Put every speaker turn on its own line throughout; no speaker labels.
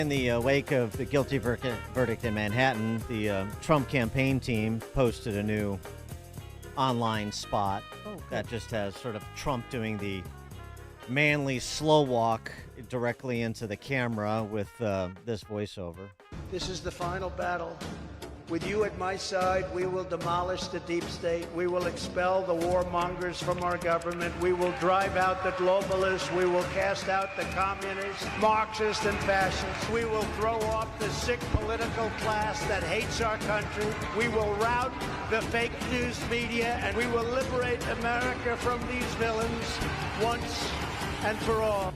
In the wake of the guilty verdict in Manhattan, the Trump campaign team posted a new online spot that just has sort of Trump doing the manly slow walk directly into the camera with this voiceover.
This is the final battle. With you at my side, we will demolish the deep state. We will expel the warmongers from our government. We will drive out the globalists. We will cast out the communists, Marxists, and fascists. We will throw off the sick political class that hates our country. We will rout the fake news media, and we will liberate America from these villains once and for all.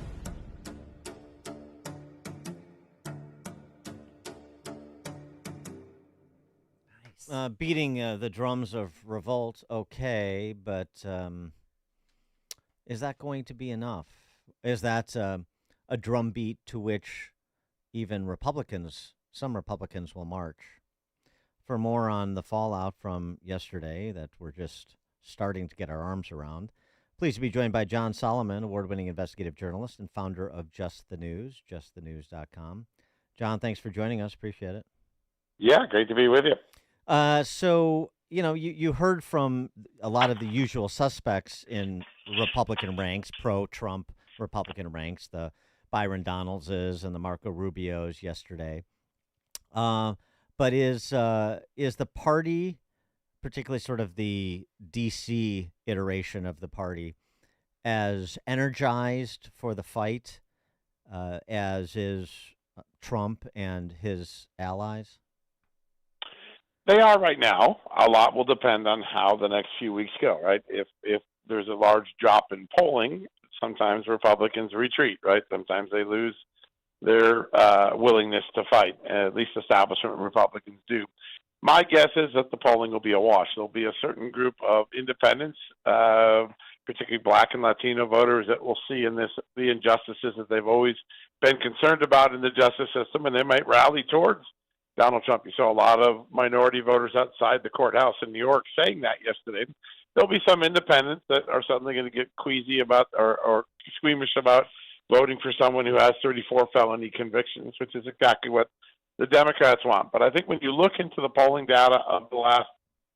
Beating the drums of revolt, okay, but is that going to be enough? Is that a drumbeat to which even some Republicans will march? For more on the fallout from yesterday that we're just starting to get our arms around, pleased to be joined by John Solomon, award-winning investigative journalist and founder of Just the News, justthenews.com. John, thanks for joining us. Appreciate it.
Yeah, great to be with you.
So, you heard from a lot of the usual suspects in Republican ranks, pro-Trump Republican ranks, the Byron Donaldses and the Marco Rubios yesterday. But is the party, particularly sort of the D.C. iteration of the party, as energized for the fight as is Trump and his allies?
They are right now. A lot will depend on how the next few weeks go, right? If there's a large drop in polling, sometimes Republicans retreat, right? Sometimes they lose their willingness to fight. At least establishment Republicans do. My guess is that the polling will be a wash. There'll be a certain group of independents, particularly Black and Latino voters, that will see in this the injustices that they've always been concerned about in the justice system, and they might rally towards Donald Trump. You saw a lot of minority voters outside the courthouse in New York saying that yesterday. There'll be some independents that are suddenly going to get queasy about or squeamish about voting for someone who has 34 felony convictions, which is exactly what the Democrats want. But I think when you look into the polling data of the last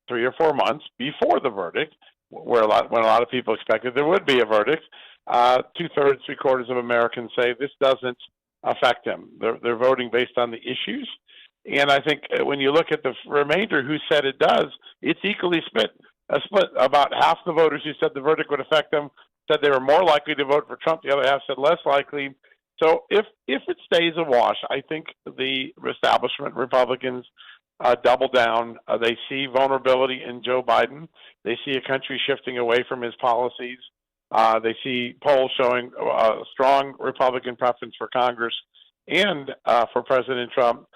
3 or 4 months before the verdict, when a lot of people expected there would be a verdict, 2/3, 3/4 of Americans say this doesn't affect them. They're voting based on the issues. And I think when you look at the remainder who said it does, it's equally split. About half the voters who said the verdict would affect them said they were more likely to vote for Trump. The other half said less likely. So if it stays a wash, I think the establishment Republicans double down. They see vulnerability in Joe Biden. They see a country shifting away from his policies. They see polls showing a strong Republican preference for Congress and for President Trump.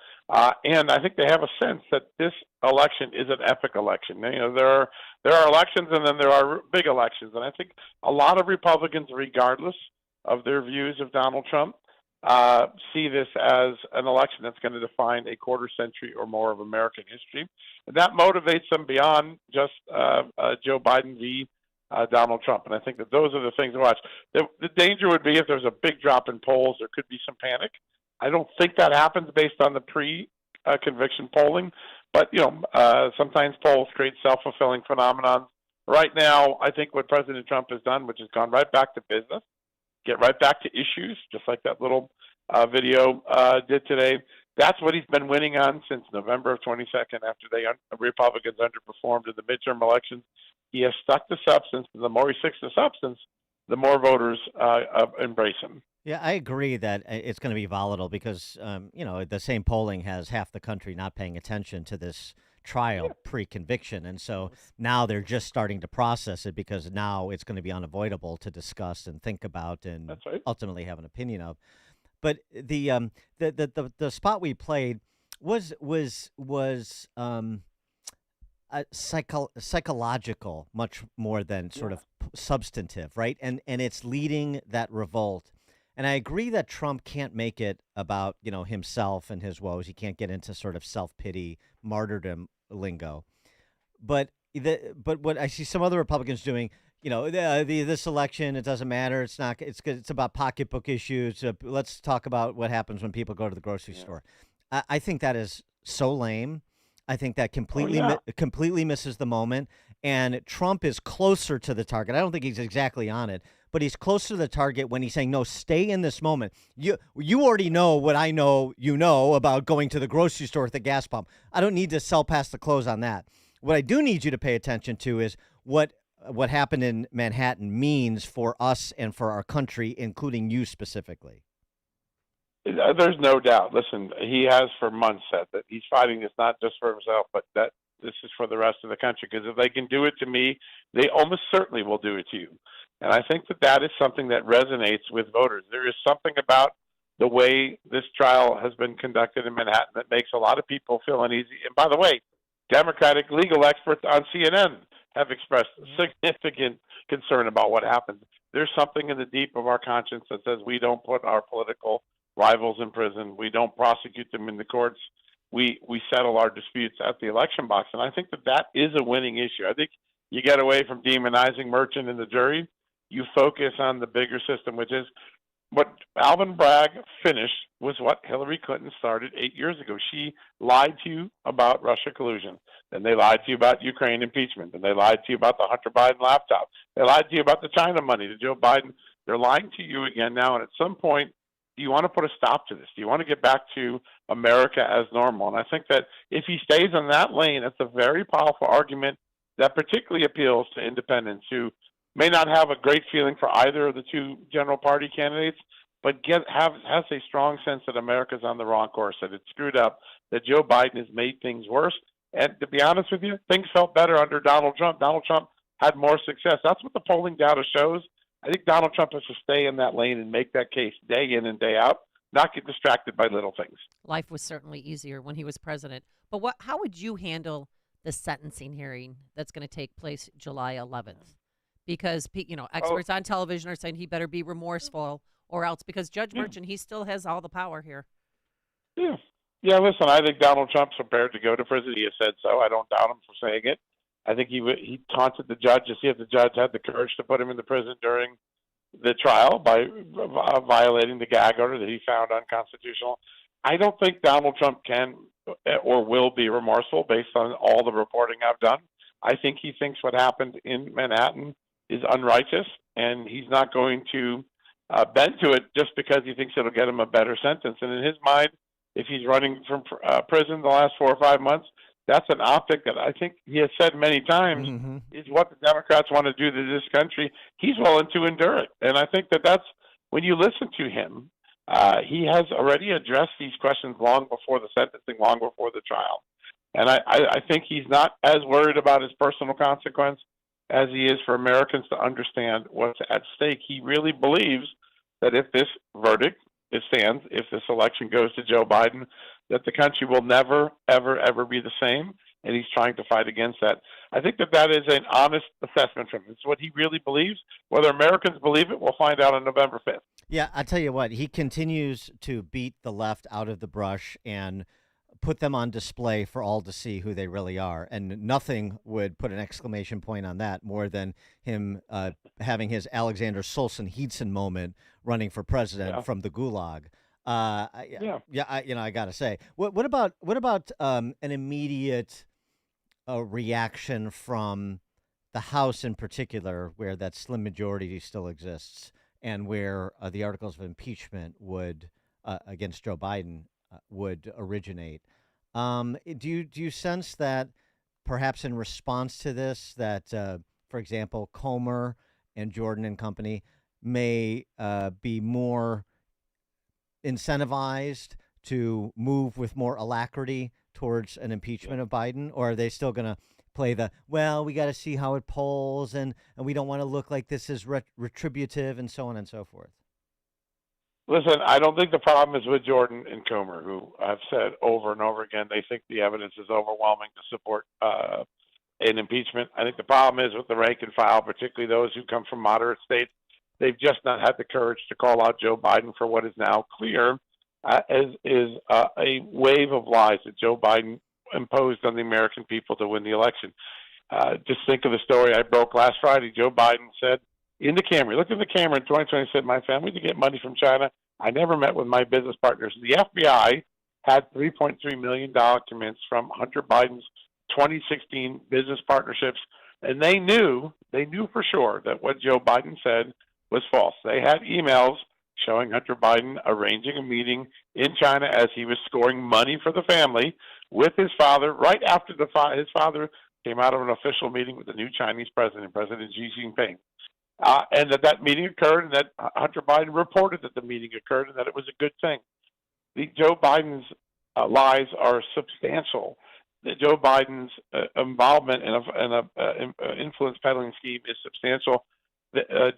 And I think they have a sense that this election is an epic election. There are elections, and then there are big elections. And I think a lot of Republicans, regardless of their views of Donald Trump, see this as an election that's going to define a quarter century or more of American history. And that motivates them beyond just Joe Biden v. Donald Trump. And I think that those are the things to watch. The danger would be if there's a big drop in polls, there could be some panic. I don't think that happens based on the pre-conviction polling, but sometimes polls create self-fulfilling phenomenons. Right now, I think what President Trump has done, which has gone right back to business, get right back to issues, just like that little video did today. That's what he's been winning on since November of 22nd, after Republicans underperformed in the midterm elections. He has stuck to substance. The more he sticks to substance, the more voters embrace him.
Yeah, I agree that it's going to be volatile because, the same polling has half the country not paying attention to this trial pre-conviction. And so now they're just starting to process it because now it's going to be unavoidable to discuss and think about and ultimately have an opinion of. But the spot we played was psychological much more than sort of substantive, right? And it's leading that revolt. And I agree that Trump can't make it about, himself and his woes. He can't get into sort of self-pity, martyrdom lingo. But what I see some other Republicans doing, this election, it doesn't matter. It's not. It's about pocketbook issues. Let's talk about what happens when people go to the grocery
Yeah.
store. I think that is so lame. I think that
Oh yeah.
completely misses the moment. And Trump is closer to the target. I don't think he's exactly on it, but he's closer to the target when he's saying, "No, stay in this moment." You already know what I know. You know about going to the grocery store at the gas pump. I don't need to sell past the close on that. What I do need you to pay attention to is what happened in Manhattan means for us and for our country, including you specifically.
There's no doubt. Listen, he has for months said that he's fighting this not just for himself, but that this is for the rest of the country. Because if they can do it to me, they almost certainly will do it to you. And I think that that is something that resonates with voters. There is something about the way this trial has been conducted in Manhattan that makes a lot of people feel uneasy. And by the way, Democratic legal experts on CNN have expressed significant concern about what happens. There's something in the deep of our conscience that says we don't put our political rivals in prison. We don't prosecute them in the courts. We settle our disputes at the election box. And I think that that is a winning issue. I think you get away from demonizing Merchant and the jury. You focus on the bigger system, which is what Alvin Bragg finished was what Hillary Clinton started 8 years ago. She lied to you about Russia collusion. Then they lied to you about Ukraine impeachment. Then they lied to you about the Hunter Biden laptop. They lied to you about the China money to Joe Biden. They're lying to you again now. And at some point, do you want to put a stop to this? Do you want to get back to America as normal? And I think that if he stays in that lane, that's a very powerful argument that particularly appeals to independents who may not have a great feeling for either of the two general party candidates, but has a strong sense that America's on the wrong course, that it's screwed up, that Joe Biden has made things worse. And to be honest with you, things felt better under Donald Trump. Donald Trump had more success. That's what the polling data shows. I think Donald Trump has to stay in that lane and make that case day in and day out, not get distracted by little things.
Life was certainly easier when he was president. But how would you handle the sentencing hearing that's going to take place July 11th? Because experts on television are saying he better be remorseful or else, because Judge Merchant, he still has all the power here.
Yeah. Yeah, listen, I think Donald Trump's prepared to go to prison. He has said so. I don't doubt him for saying it. I think he taunted the judge to see if the judge had the courage to put him in the prison during the trial by violating the gag order that he found unconstitutional. I don't think Donald Trump can or will be remorseful based on all the reporting I've done. I think he thinks what happened in Manhattan is unrighteous, and he's not going to bend to it just because he thinks it'll get him a better sentence. And in his mind, if he's running from prison the last 4 or 5 months, that's an optic that I think he has said many times is what the Democrats want to do to this country. He's willing to endure it. And I think that that's, when you listen to him, he has already addressed these questions long before the sentencing, long before the trial. And I think he's not as worried about his personal consequence as he is for Americans to understand what's at stake. He really believes that if this verdict stands, if this election goes to Joe Biden, that the country will never, ever, ever be the same, and he's trying to fight against that. I think that that is an honest assessment from him. It's what he really believes. Whether Americans believe it, we'll find out on November 5th.
Yeah, I tell you what, he continues to beat the left out of the brush and put them on display for all to see who they really are. And nothing would put an exclamation point on that more than him having his Alexander Solzhenitsyn moment running for president from the Gulag. I got to say, what about an immediate reaction from the House in particular, where that slim majority still exists, and where the articles of impeachment would against Joe Biden would originate? Do you sense that perhaps in response to this, that for example, Comer and Jordan and company may be more incentivized to move with more alacrity towards an impeachment of Biden, or are they still going to play we got to see how it polls, and we don't want to look like this is retributive, and so on and so forth?
Listen, I don't think the problem is with Jordan and Comer, who have said over and over again they think the evidence is overwhelming to support an impeachment. I think the problem is with the rank and file, particularly those who come from moderate states. They've just not had the courage to call out Joe Biden for what is now clear as a wave of lies that Joe Biden imposed on the American people to win the election. Just think of the story I broke last Friday. Joe Biden said in the camera, he looked in the camera in 2020 and said, my family to get money from China. I never met with my business partners. The FBI had $3.3 million documents from Hunter Biden's 2016 business partnerships, and they knew for sure that what Joe Biden said was false. They had emails showing Hunter Biden arranging a meeting in China as he was scoring money for the family with his father right after his father came out of an official meeting with the new Chinese president, President Xi Jinping. And that meeting occurred, and that Hunter Biden reported that the meeting occurred and that it was a good thing. Joe Biden's lies are substantial. Joe Biden's involvement in an influence peddling scheme is substantial.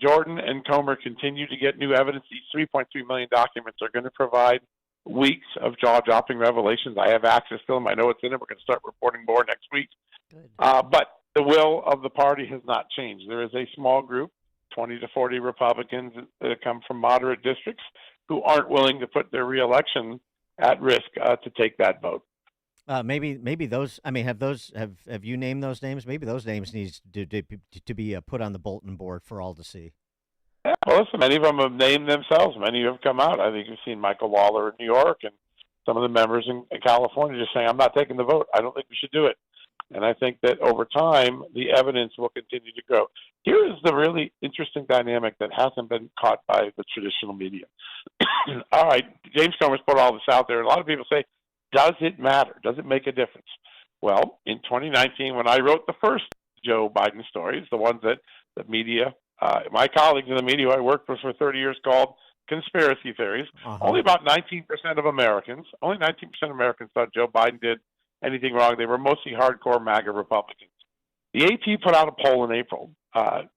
Jordan and Comer continue to get new evidence. These 3.3 million documents are going to provide weeks of jaw-dropping revelations. I have access to them. I know it's in it. We're going to start reporting more next week.
Good.
But the will of the party has not changed. There is a small group, 20 to 40 Republicans that come from moderate districts who aren't willing to put their reelection at risk to take that vote.
Maybe those. I mean, have you named those names? Maybe those names needs to be put on the bulletin board for all to see.
Yeah, well, listen, many of them have named themselves. Many have come out. I think you've seen Michael Lawler in New York and some of the members in California just saying, I'm not taking the vote. I don't think we should do it. And I think that over time, the evidence will continue to grow. Here is the really interesting dynamic that hasn't been caught by the traditional media. All right, James Comer's put all this out there. A lot of people say, does it matter? Does it make a difference? Well, in 2019, when I wrote the first Joe Biden stories, the ones that the media, my colleagues in the media who I worked with for 30 years called conspiracy theories, only about 19% of Americans thought Joe Biden did anything wrong. They were mostly hardcore MAGA Republicans. The AP put out a poll in April.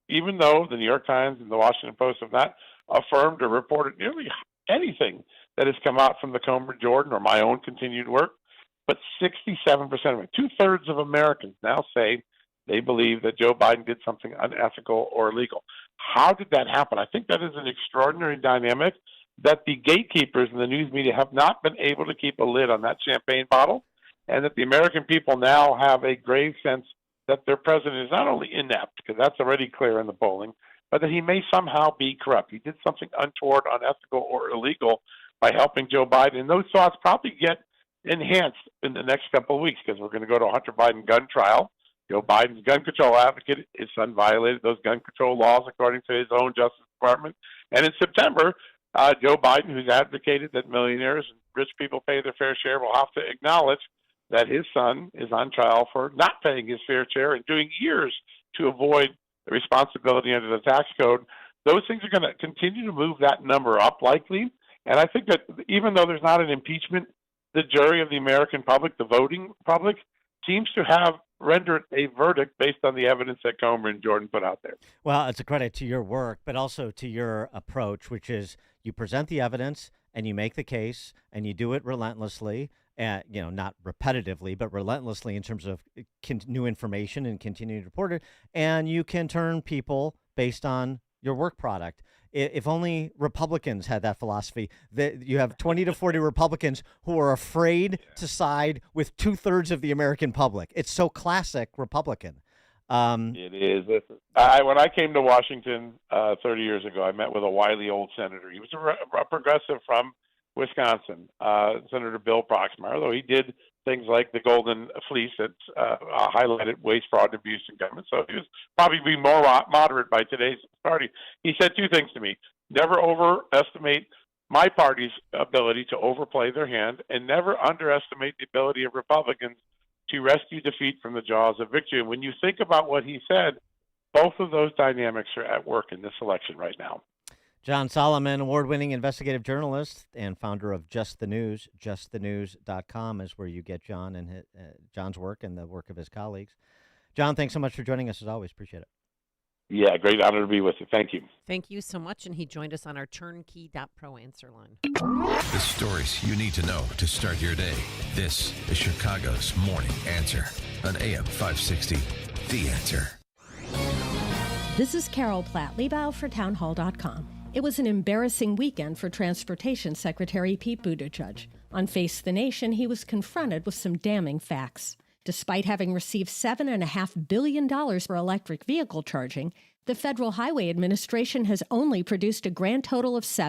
Even though the New York Times and the Washington Post have not affirmed or reported nearly anything that has come out from the Comer, Jordan, or my own continued work, but 67% of it, two-thirds of Americans now say they believe that Joe Biden did something unethical or illegal. How did that happen? I think that is an extraordinary dynamic that the gatekeepers in the news media have not been able to keep a lid on that champagne bottle, and that the American people now have a grave sense that their president is not only inept, because that's already clear in the polling, but that he may somehow be corrupt. He did something untoward, unethical, or illegal by helping Joe Biden. And those thoughts probably get enhanced in the next couple of weeks because we're going to go to a Hunter Biden gun trial. Joe Biden's gun control advocate, his son violated those gun control laws according to his own Justice Department. And in September, Joe Biden, who's advocated that millionaires and rich people pay their fair share, will have to acknowledge that his son is on trial for not paying his fair share and doing years to avoid the responsibility under the tax code. Those things are going to continue to move that number up likely. And I think that even though there's not an impeachment, the jury of the American public, the voting public, seems to have rendered a verdict based on the evidence that Comer and Jordan put out there.
Well, it's a credit to your work, but also to your approach, which is you present the evidence and you make the case and you do it relentlessly. Not repetitively, but relentlessly in terms of new information and continuing to report it. And you can turn people based on your work product. If only Republicans had that philosophy, that you have 20 to 40 Republicans who are afraid to side with two-thirds of the American public. It's so classic Republican.
It is. When I came to Washington 30 years ago, I met with a wily old senator. He was a progressive from Wisconsin, Senator Bill Proxmire, though he did things like the Golden Fleece that highlighted waste, fraud, and abuse in government. So he was probably being more moderate by today's party. He said two things to me. Never overestimate my party's ability to overplay their hand, and never underestimate the ability of Republicans to rescue defeat from the jaws of victory. And when you think about what he said, both of those dynamics are at work in this election right now.
John Solomon, award-winning investigative journalist and founder of Just the News. JustTheNews.com is where you get John and John's work and the work of his colleagues. John, thanks so much for joining us as always. Appreciate it.
Yeah, great honor to be with you. Thank you.
Thank you so much. And he joined us on our turnkey.pro answer line.
The stories you need to know to start your day. This is Chicago's Morning Answer on AM 560. The Answer.
This is Carol Platt-Liebau for townhall.com. It was an embarrassing weekend for Transportation Secretary Pete Buttigieg. On Face the Nation, he was confronted with some damning facts. Despite having received $7.5 billion for electric vehicle charging, the Federal Highway Administration has only produced a grand total of 7.